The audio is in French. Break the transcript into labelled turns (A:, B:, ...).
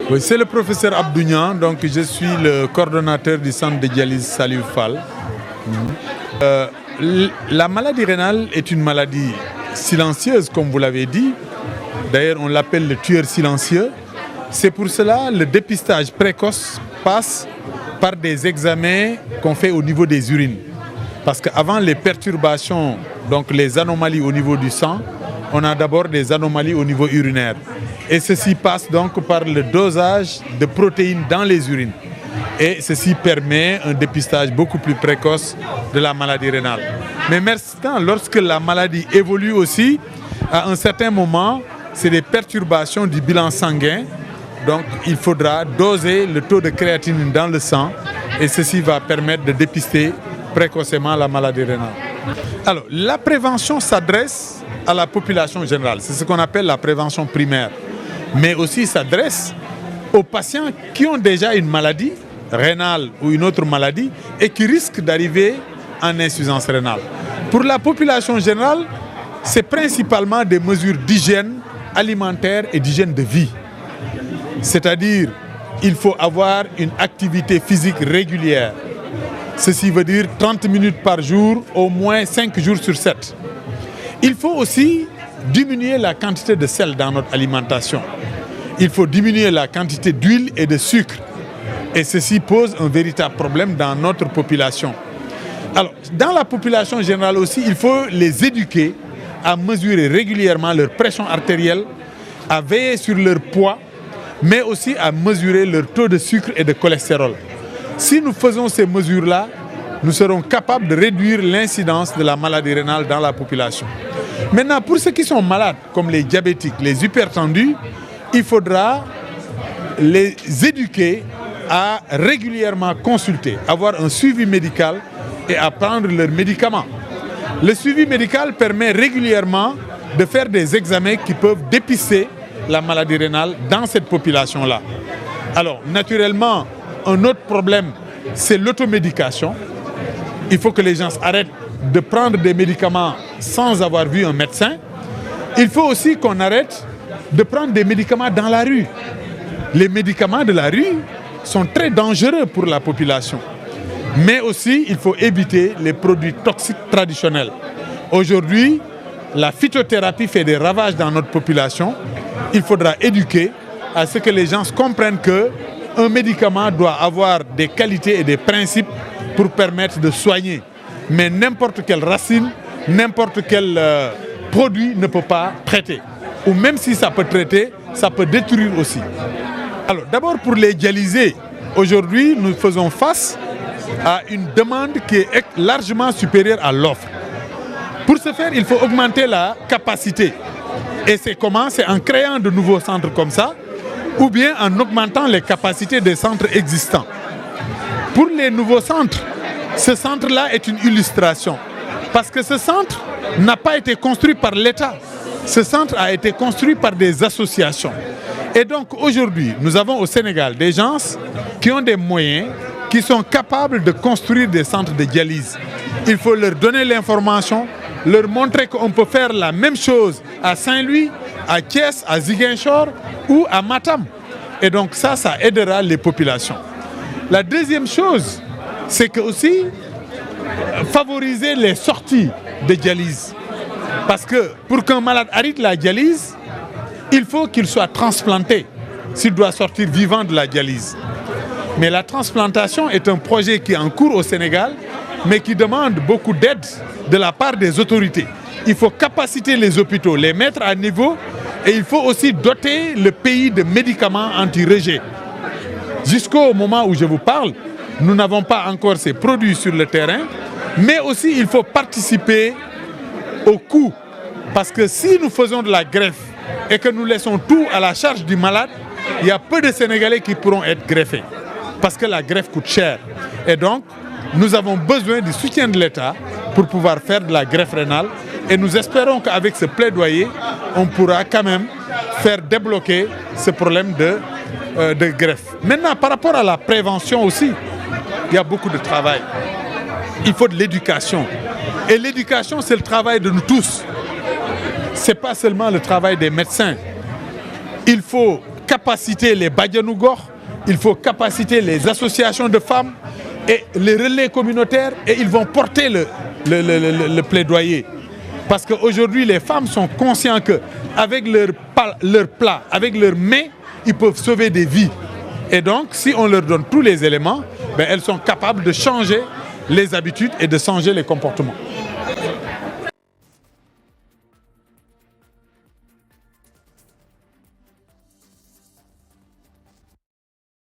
A: Oui, c'est le professeur Abdounian, donc je suis le coordonnateur du centre de dialyse Salif Fall. La maladie rénale est une maladie silencieuse, comme vous l'avez dit. D'ailleurs, on l'appelle le tueur silencieux. C'est pour cela que le dépistage précoce passe par des examens qu'on fait au niveau des urines. Parce qu'avant les perturbations, donc les anomalies au niveau du sang, on a d'abord des anomalies au niveau urinaire. Et ceci passe donc par le dosage de protéines dans les urines. Et ceci permet un dépistage beaucoup plus précoce de la maladie rénale. Mais maintenant, lorsque la maladie évolue aussi, à un certain moment, c'est des perturbations du bilan sanguin. Donc il faudra doser le taux de créatinine dans le sang et ceci va permettre de dépister précocement la maladie rénale. Alors, la prévention s'adresse à la population générale. C'est ce qu'on appelle la prévention primaire. Mais aussi s'adresse aux patients qui ont déjà une maladie rénale ou une autre maladie et qui risquent d'arriver en insuffisance rénale. Pour la population générale, c'est principalement des mesures d'hygiène alimentaire et d'hygiène de vie. C'est-à-dire, il faut avoir une activité physique régulière. Ceci veut dire 30 minutes par jour, au moins 5 jours sur 7. Il faut aussi diminuer la quantité de sel dans notre alimentation. Il faut diminuer la quantité d'huile et de sucre. Et ceci pose un véritable problème dans notre population. Alors, dans la population générale aussi, il faut les éduquer à mesurer régulièrement leur pression artérielle, à veiller sur leur poids, mais aussi à mesurer leur taux de sucre et de cholestérol. Si nous faisons ces mesures-là, nous serons capables de réduire l'incidence de la maladie rénale dans la population. Maintenant, pour ceux qui sont malades, comme les diabétiques, les hypertendus, il faudra les éduquer à régulièrement consulter, avoir un suivi médical et à prendre leurs médicaments. Le suivi médical permet régulièrement de faire des examens qui peuvent dépister la maladie rénale dans cette population-là. Alors, naturellement, un autre problème, c'est l'automédication. Il faut que les gens arrêtent de prendre des médicaments sans avoir vu un médecin. Il faut aussi qu'on arrête de prendre des médicaments dans la rue. Les médicaments de la rue sont très dangereux pour la population. Mais aussi, il faut éviter les produits toxiques traditionnels. Aujourd'hui, la phytothérapie fait des ravages dans notre population. Il faudra éduquer à ce que les gens comprennent qu'un médicament doit avoir des qualités et des principes pour permettre de soigner. Mais n'importe quelle racine, n'importe quel produit ne peut pas traiter. Ou même si ça peut traiter, ça peut détruire aussi. Alors d'abord pour les dialysés, aujourd'hui nous faisons face à une demande qui est largement supérieure à l'offre. Pour ce faire, il faut augmenter la capacité. Et c'est comment? C'est en créant de nouveaux centres comme ça, ou bien en augmentant les capacités des centres existants. Pour les nouveaux centres, ce centre-là est une illustration. Parce que ce centre n'a pas été construit par l'État. Ce centre a été construit par des associations. Et donc aujourd'hui, nous avons au Sénégal des gens qui ont des moyens, qui sont capables de construire des centres de dialyse. Il faut leur donner l'information, leur montrer qu'on peut faire la même chose à Saint-Louis, à Thiès, à Ziguinchor ou à Matam. Et donc ça aidera les populations. La deuxième chose, c'est que aussi favoriser les sorties de dialyse. Parce que pour qu'un malade arrête la dialyse, il faut qu'il soit transplanté s'il doit sortir vivant de la dialyse. Mais la transplantation est un projet qui est en cours au Sénégal, mais qui demande beaucoup d'aide de la part des autorités. Il faut capaciter les hôpitaux, les mettre à niveau, et il faut aussi doter le pays de médicaments anti-rejet. Jusqu'au moment où je vous parle, nous n'avons pas encore ces produits sur le terrain, mais aussi il faut participer au coût. Parce que si nous faisons de la greffe et que nous laissons tout à la charge du malade, il y a peu de Sénégalais qui pourront être greffés. Parce que la greffe coûte cher. Et donc, nous avons besoin du soutien de l'État pour pouvoir faire de la greffe rénale. Et nous espérons qu'avec ce plaidoyer, on pourra quand même faire débloquer ce problème de greffe. Maintenant, par rapport à la prévention aussi, il y a beaucoup de travail. Il faut de l'éducation. Et l'éducation, c'est le travail de nous tous. Ce n'est pas seulement le travail des médecins. Il faut capaciter les Badianou Gox, il faut capaciter les associations de femmes et les relais communautaires, et ils vont porter le plaidoyer. Parce qu'aujourd'hui, les femmes sont conscientes qu'avec leur plat, avec leurs mains, ils peuvent sauver des vies. Et donc, si on leur donne tous les éléments, elles sont capables de changer les habitudes et de changer les comportements.